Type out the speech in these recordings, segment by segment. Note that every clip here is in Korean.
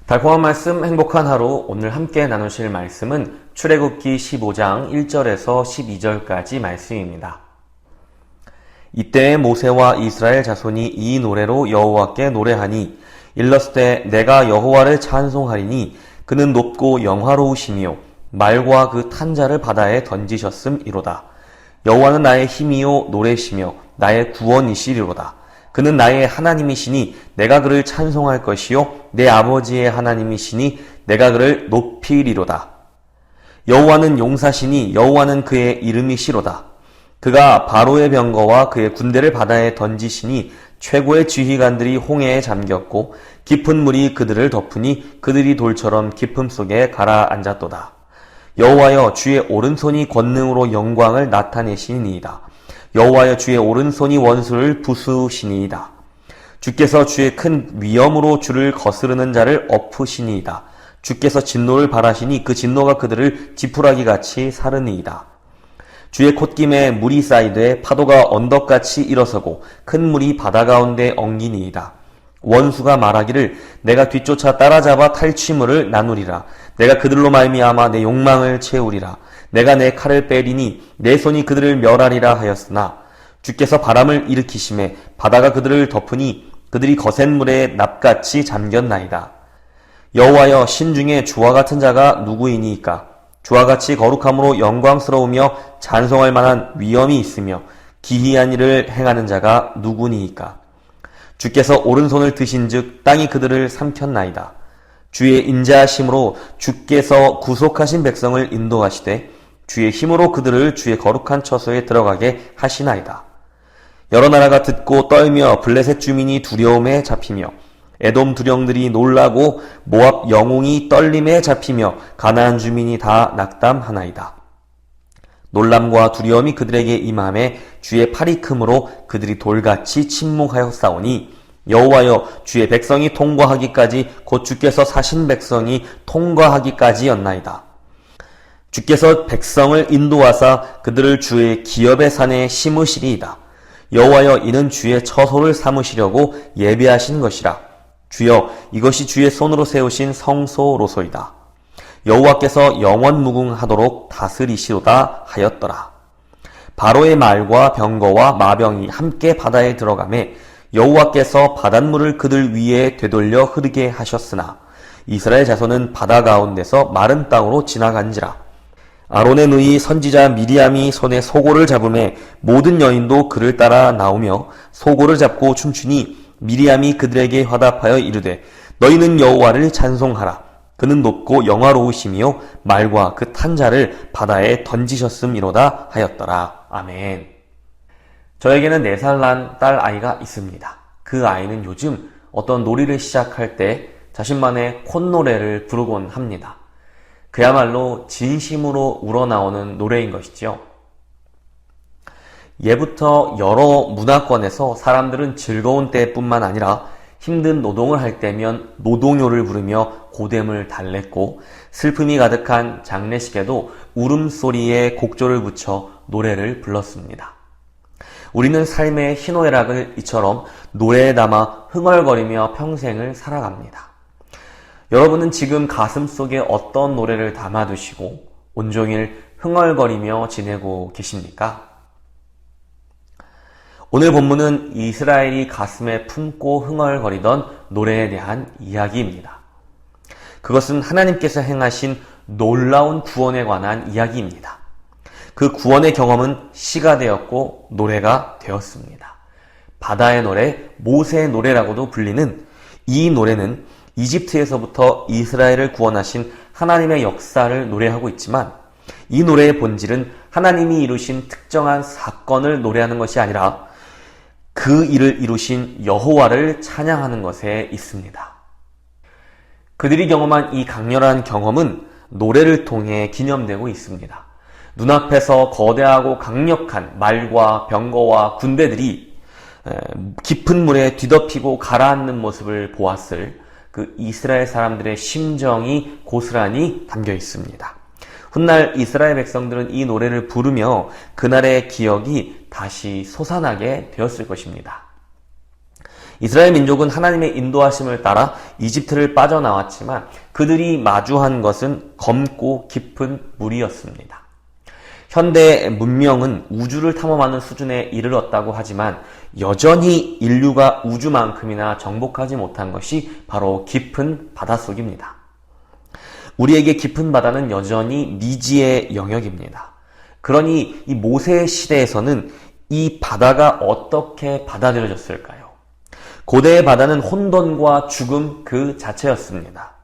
달콤한 말씀, 행복한 하루. 오늘 함께 나누실 말씀은 출애굽기 15장 1절에서 12절까지 말씀입니다. 이때 모세와 이스라엘 자손이 이 노래로 여호와께 노래하니 일렀을 내가 여호와를 찬송하리니 그는 높고 영화로우시며 말과 그 탄자를 바다에 던지셨음이로다. 여호와는 나의 힘이요 노래시며 나의 구원이시리로다. 그는 나의 하나님이시니 내가 그를 찬송할 것이요 내 아버지의 하나님이시니 내가 그를 높이리로다. 여호와는 용사시니 여호와는 그의 이름이시로다. 그가 바로의 병거와 그의 군대를 바다에 던지시니 최고의 지휘관들이 홍해에 잠겼고 깊은 물이 그들을 덮으니 그들이 돌처럼 깊음 속에 가라앉았도다. 여호와여 주의 오른손이 권능으로 영광을 나타내시니이다. 여호와여 주의 오른손이 원수를 부수시니이다. 주께서 주의 큰 위엄으로 주를 거스르는 자를 엎으시니이다. 주께서 진노를 발하시니 그 진노가 그들을 지푸라기같이 사르니이다. 주의 콧김에 물이 쌓이되 파도가 언덕같이 일어서고 큰 물이 바다 가운데 엉기니이다. 원수가 말하기를 내가 뒤쫓아 따라잡아 탈취물을 나누리라. 내가 그들로 말미암아 내 욕망을 채우리라. 내가 내 칼을 빼리니 내 손이 그들을 멸하리라 하였으나 주께서 바람을 일으키심에 바다가 그들을 덮으니 그들이 거센 물에 납같이 잠겼나이다. 여호와여 신중에 주와 같은 자가 누구이니이까? 주와 같이 거룩함으로 영광스러우며 찬송할 만한 위엄이 있으며 기이한 일을 행하는 자가 누구니이까? 주께서 오른손을 드신즉 땅이 그들을 삼켰나이다. 주의 인자하심으로 주께서 구속하신 백성을 인도하시되 주의 힘으로 그들을 주의 거룩한 처소에 들어가게 하시나이다. 여러 나라가 듣고 떨며 블레셋 주민이 두려움에 잡히며 에돔 두령들이 놀라고 모압 영웅이 떨림에 잡히며 가나안 주민이 다 낙담하나이다. 놀람과 두려움이 그들에게 임함에 주의 팔이 크므로 그들이 돌같이 침묵하였사오니 여호와여 주의 백성이 통과하기까지 곧 주께서 사신 백성이 통과하기까지였나이다. 주께서 백성을 인도하사 그들을 주의 기업의 산에 심으시리이다. 여호와여 이는 주의 처소를 삼으시려고 예비하신 것이라. 주여 이것이 주의 손으로 세우신 성소로소이다. 여호와께서 영원 무궁하도록 다스리시로다 하였더라. 바로의 말과 병거와 마병이 함께 바다에 들어가매 여호와께서 바닷물을 그들 위에 되돌려 흐르게 하셨으나 이스라엘 자손은 바다 가운데서 마른 땅으로 지나간지라. 아론의 누이 선지자 미리암이 손에 소고를 잡음에 모든 여인도 그를 따라 나오며 소고를 잡고 춤추니 미리암이 그들에게 화답하여 이르되 너희는 여호와를 찬송하라. 그는 높고 영화로우시며 말과 그 탄자를 바다에 던지셨음이로다 하였더라. 아멘. 저에게는 4살 난 딸 아이가 있습니다. 그 아이는 요즘 어떤 놀이를 시작할 때 자신만의 콧노래를 부르곤 합니다. 그야말로 진심으로 우러나오는 노래인 것이죠. 예부터 여러 문화권에서 사람들은 즐거운 때뿐만 아니라 힘든 노동을 할 때면 노동요를 부르며 고됨을 달랬고 슬픔이 가득한 장례식에도 울음소리에 곡조를 붙여 노래를 불렀습니다. 우리는 삶의 희노애락을 이처럼 노래에 담아 흥얼거리며 평생을 살아갑니다. 여러분은 지금 가슴속에 어떤 노래를 담아두시고 온종일 흥얼거리며 지내고 계십니까? 오늘 본문은 이스라엘이 가슴에 품고 흥얼거리던 노래에 대한 이야기입니다. 그것은 하나님께서 행하신 놀라운 구원에 관한 이야기입니다. 그 구원의 경험은 시가 되었고 노래가 되었습니다. 바다의 노래, 모세의 노래라고도 불리는 이 노래는 이집트에서부터 이스라엘을 구원하신 하나님의 역사를 노래하고 있지만 이 노래의 본질은 하나님이 이루신 특정한 사건을 노래하는 것이 아니라 그 일을 이루신 여호와를 찬양하는 것에 있습니다. 그들이 경험한 이 강렬한 경험은 노래를 통해 기념되고 있습니다. 눈앞에서 거대하고 강력한 말과 병거와 군대들이 깊은 물에 뒤덮이고 가라앉는 모습을 보았을 그 이스라엘 사람들의 심정이 고스란히 담겨 있습니다. 훗날 이스라엘 백성들은 이 노래를 부르며 그날의 기억이 다시 솟아나게 되었을 것입니다. 이스라엘 민족은 하나님의 인도하심을 따라 이집트를 빠져나왔지만 그들이 마주한 것은 검고 깊은 물이었습니다. 현대 문명은 우주를 탐험하는 수준에 이르렀다고 하지만 여전히 인류가 우주만큼이나 정복하지 못한 것이 바로 깊은 바닷속입니다. 우리에게 깊은 바다는 여전히 미지의 영역입니다. 그러니 이 모세 시대에서는 이 바다가 어떻게 받아들여졌을까요? 고대의 바다는 혼돈과 죽음 그 자체였습니다.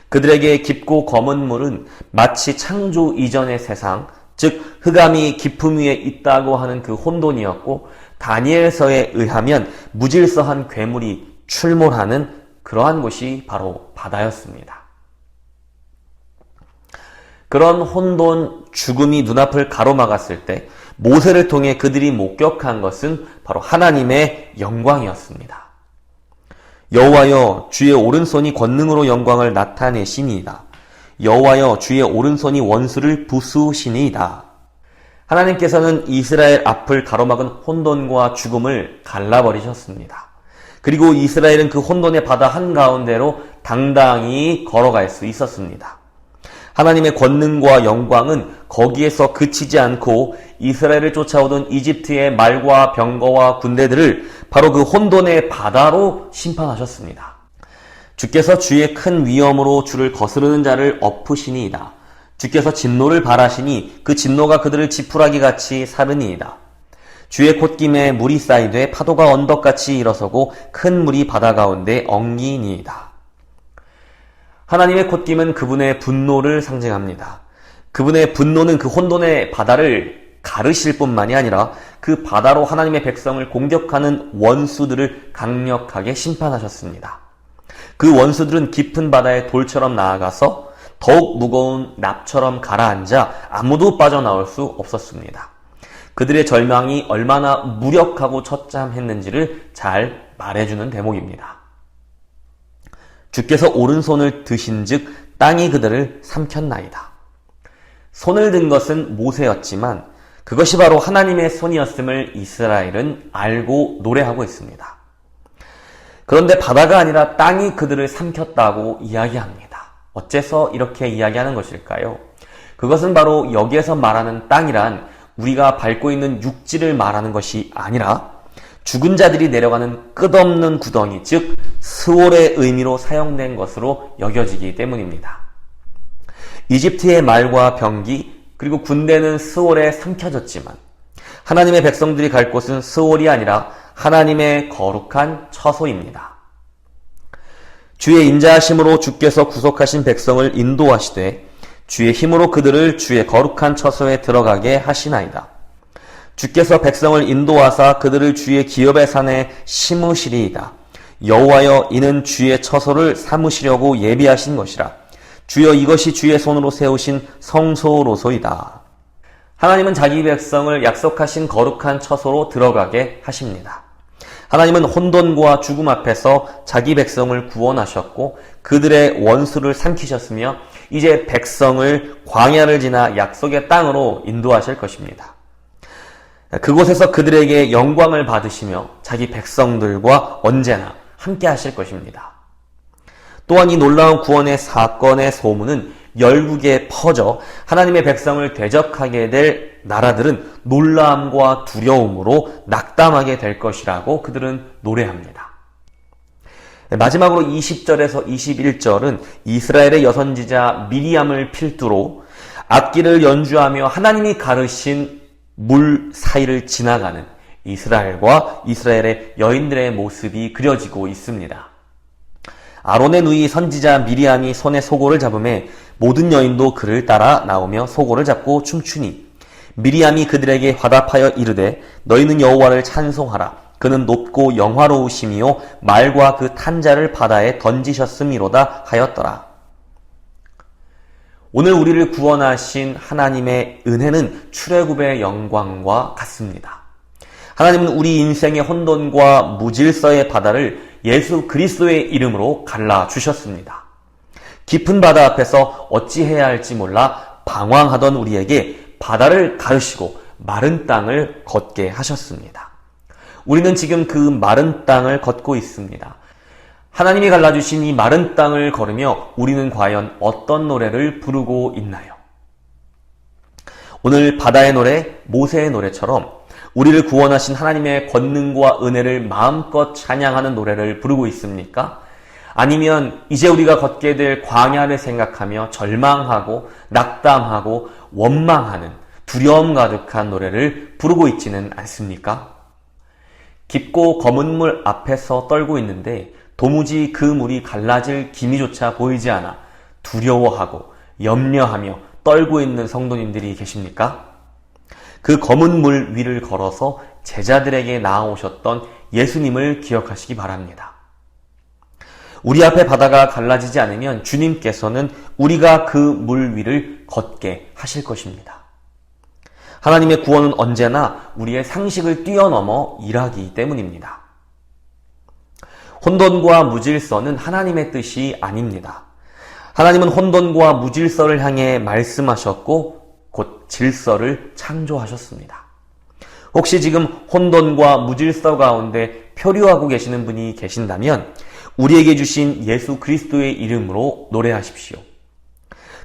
그들에게 깊고 검은 물은 마치 창조 이전의 세상, 즉 흑암이 깊음 위에 있다고 하는 그 혼돈이었고, 다니엘서에 의하면 무질서한 괴물이 출몰하는 그러한 곳이 바로 바다였습니다. 그런 혼돈, 죽음이 눈앞을 가로막았을 때 모세를 통해 그들이 목격한 것은 바로 하나님의 영광이었습니다. 여호와여, 주의 오른손이 권능으로 영광을 나타내시니이다. 여호와여, 주의 오른손이 원수를 부수시니이다. 하나님께서는 이스라엘 앞을 가로막은 혼돈과 죽음을 갈라버리셨습니다. 그리고 이스라엘은 그 혼돈의 바다 한가운데로 당당히 걸어갈 수 있었습니다. 하나님의 권능과 영광은 거기에서 그치지 않고 이스라엘을 쫓아오던 이집트의 말과 병거와 군대들을 바로 그 혼돈의 바다로 심판하셨습니다. 주께서 주의 큰 위엄으로 주를 거스르는 자를 엎으시니이다. 주께서 진노를 발하시니 그 진노가 그들을 지푸라기 같이 사르니이다. 주의 콧김에 물이 쌓이되 파도가 언덕같이 일어서고 큰 물이 바다 가운데 엉기니이다. 하나님의 콧김은 그분의 분노를 상징합니다. 그분의 분노는 그 혼돈의 바다를 가르실 뿐만이 아니라 그 바다로 하나님의 백성을 공격하는 원수들을 강력하게 심판하셨습니다. 그 원수들은 깊은 바다의 돌처럼 나아가서 더욱 무거운 납처럼 가라앉아 아무도 빠져나올 수 없었습니다. 그들의 절망이 얼마나 무력하고 처참했는지를 잘 말해주는 대목입니다. 주께서 오른손을 드신즉 땅이 그들을 삼켰나이다. 손을 든 것은 모세였지만 그것이 바로 하나님의 손이었음을 이스라엘은 알고 노래하고 있습니다. 그런데 바다가 아니라 땅이 그들을 삼켰다고 이야기합니다. 어째서 이렇게 이야기하는 것일까요? 그것은 바로 여기에서 말하는 땅이란 우리가 밟고 있는 육지를 말하는 것이 아니라 죽은 자들이 내려가는 끝없는 구덩이, 즉 스올의 의미로 사용된 것으로 여겨지기 때문입니다. 이집트의 말과 병기, 그리고 군대는 스올에 삼켜졌지만 하나님의 백성들이 갈 곳은 스올이 아니라 하나님의 거룩한 처소입니다. 주의 인자하심으로 주께서 구속하신 백성을 인도하시되 주의 힘으로 그들을 주의 거룩한 처소에 들어가게 하시나이다. 주께서 백성을 인도하사 그들을 주의 기업의 산에 심으시리이다. 여호와여, 이는 주의 처소를 삼으시려고 예비하신 것이라. 주여, 이것이 주의 손으로 세우신 성소로소이다. 하나님은 자기 백성을 약속하신 거룩한 처소로 들어가게 하십니다. 하나님은 혼돈과 죽음 앞에서 자기 백성을 구원하셨고 그들의 원수를 삼키셨으며 이제 백성을 광야를 지나 약속의 땅으로 인도하실 것입니다. 그곳에서 그들에게 영광을 받으시며 자기 백성들과 언제나 함께 하실 것입니다. 또한 이 놀라운 구원의 사건의 소문은 열국에 퍼져 하나님의 백성을 대적하게 될 나라들은 놀라움과 두려움으로 낙담하게 될 것이라고 그들은 노래합니다. 마지막으로 20절에서 21절은 이스라엘의 여선지자 미리암을 필두로 악기를 연주하며 하나님이 가르신 물 사이를 지나가는 이스라엘과 이스라엘의 여인들의 모습이 그려지고 있습니다. 아론의 누이 선지자 미리암이 손에 소고를 잡음에 모든 여인도 그를 따라 나오며 소고를 잡고 춤추니 미리암이 그들에게 화답하여 이르되 너희는 여호와를 찬송하라. 그는 높고 영화로우심이요 말과 그 탄자를 바다에 던지셨음이로다 하였더라. 오늘 우리를 구원하신 하나님의 은혜는 출애굽의 영광과 같습니다. 하나님은 우리 인생의 혼돈과 무질서의 바다를 예수 그리스도의 이름으로 갈라주셨습니다. 깊은 바다 앞에서 어찌해야 할지 몰라 방황하던 우리에게 바다를 가르시고 마른 땅을 걷게 하셨습니다. 우리는 지금 그 마른 땅을 걷고 있습니다. 하나님이 갈라주신 이 마른 땅을 걸으며 우리는 과연 어떤 노래를 부르고 있나요? 오늘 바다의 노래, 모세의 노래처럼 우리를 구원하신 하나님의 권능과 은혜를 마음껏 찬양하는 노래를 부르고 있습니까? 아니면 이제 우리가 걷게 될 광야를 생각하며 절망하고 낙담하고 원망하는 두려움 가득한 노래를 부르고 있지는 않습니까? 깊고 검은 물 앞에서 떨고 있는데 도무지 그 물이 갈라질 기미조차 보이지 않아 두려워하고 염려하며 떨고 있는 성도님들이 계십니까? 그 검은 물 위를 걸어서 제자들에게 나아오셨던 예수님을 기억하시기 바랍니다. 우리 앞에 바다가 갈라지지 않으면 주님께서는 우리가 그 물 위를 걷게 하실 것입니다. 하나님의 구원은 언제나 우리의 상식을 뛰어넘어 일하기 때문입니다. 혼돈과 무질서는 하나님의 뜻이 아닙니다. 하나님은 혼돈과 무질서를 향해 말씀하셨고 곧 질서를 창조하셨습니다. 혹시 지금 혼돈과 무질서 가운데 표류하고 계시는 분이 계신다면 우리에게 주신 예수 그리스도의 이름으로 노래하십시오.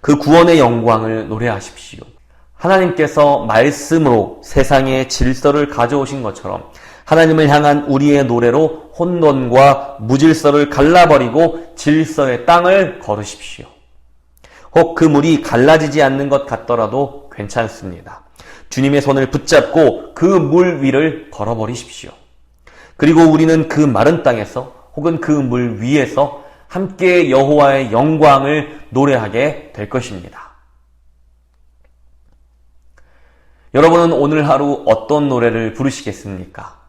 그 구원의 영광을 노래하십시오. 하나님께서 말씀으로 세상에 질서를 가져오신 것처럼 하나님을 향한 우리의 노래로 혼돈과 무질서를 갈라버리고 질서의 땅을 걸으십시오. 혹 그 물이 갈라지지 않는 것 같더라도 괜찮습니다. 주님의 손을 붙잡고 그 물 위를 걸어버리십시오. 그리고 우리는 그 마른 땅에서 혹은 그 물 위에서 함께 여호와의 영광을 노래하게 될 것입니다. 여러분은 오늘 하루 어떤 노래를 부르시겠습니까?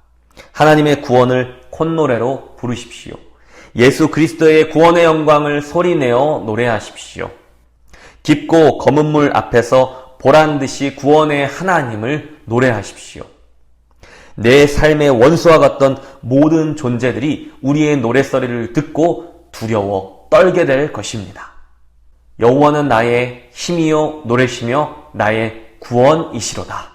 하나님의 구원을 콧노래로 부르십시오. 예수 그리스도의 구원의 영광을 소리내어 노래하십시오. 깊고 검은 물 앞에서 보란듯이 구원의 하나님을 노래하십시오. 내 삶의 원수와 같던 모든 존재들이 우리의 노랫소리를 듣고 두려워 떨게 될 것입니다. 여호와는 나의 힘이요 노래시며 나의 구원이시로다.